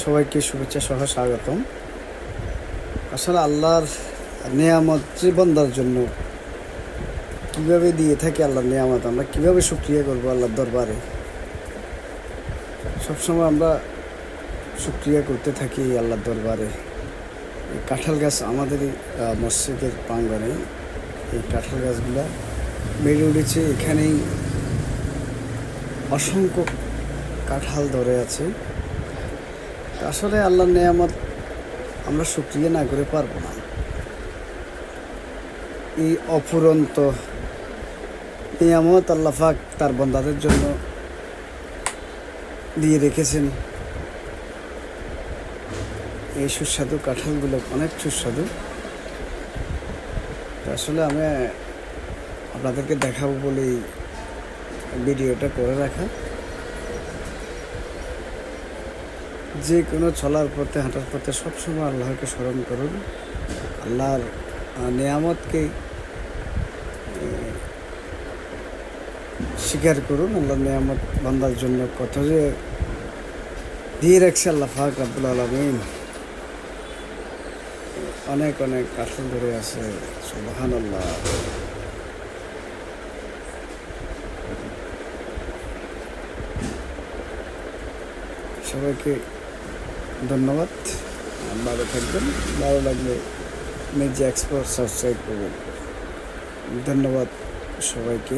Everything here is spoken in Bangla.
সবাইকে শুভেচ্ছা সহ স্বাগতম। আসলে আল্লাহর নেয়ামত যে বান্দার জন্য কীভাবে দিয়ে থাকে আল্লাহর নেয়ামত, আমরা কীভাবে শুকরিয়া করবো আল্লাহর দরবারে। সবসময় আমরা শুকরিয়া করতে থাকি আল্লাহর দরবারে। এই কাঁঠাল গাছ আমাদের মসজিদের প্রাঙ্গণে, এই কাঁঠাল গাছগুলো বেড়ে উঠেছে, এখানেই অসংখ্য কাঁঠাল ধরে আছে। আসলে আল্লাহর নেয়ামত আমরা শুকরিয়া না করে পারবো না। এই অফুরন্ত নিয়ামত আল্লাহ পাক তার বান্দাদের জন্য দিয়ে রেখেছেন। এই সুস্বাদু কাঁঠালগুলো অনেক সুস্বাদু। আসলে আমি আপনাদেরকে দেখাবো বলেই ভিডিওটা করে রাখা। যে কোনো চলার পথে, হাঁটার পথে সবসময় আল্লাহকে স্মরণ করুন, আল্লাহর নেয়ামতকে স্বীকার করুন। আল্লাহর নেয়ামত বান্দার জন্য কত যে দিয়ে রাখছে আল্লাহ পাক রব্বুল আলামিন। অনেক অনেক কাঁঠাল ধরে আছে, সুবহানাল্লাহ। সবাইকে ধন্যবাদ, ভালো থাকবেন। ভালো লাগলে মির্জা এক্সপোর্ট সাবস্ক্রাইব করবেন। ধন্যবাদ সবাইকে।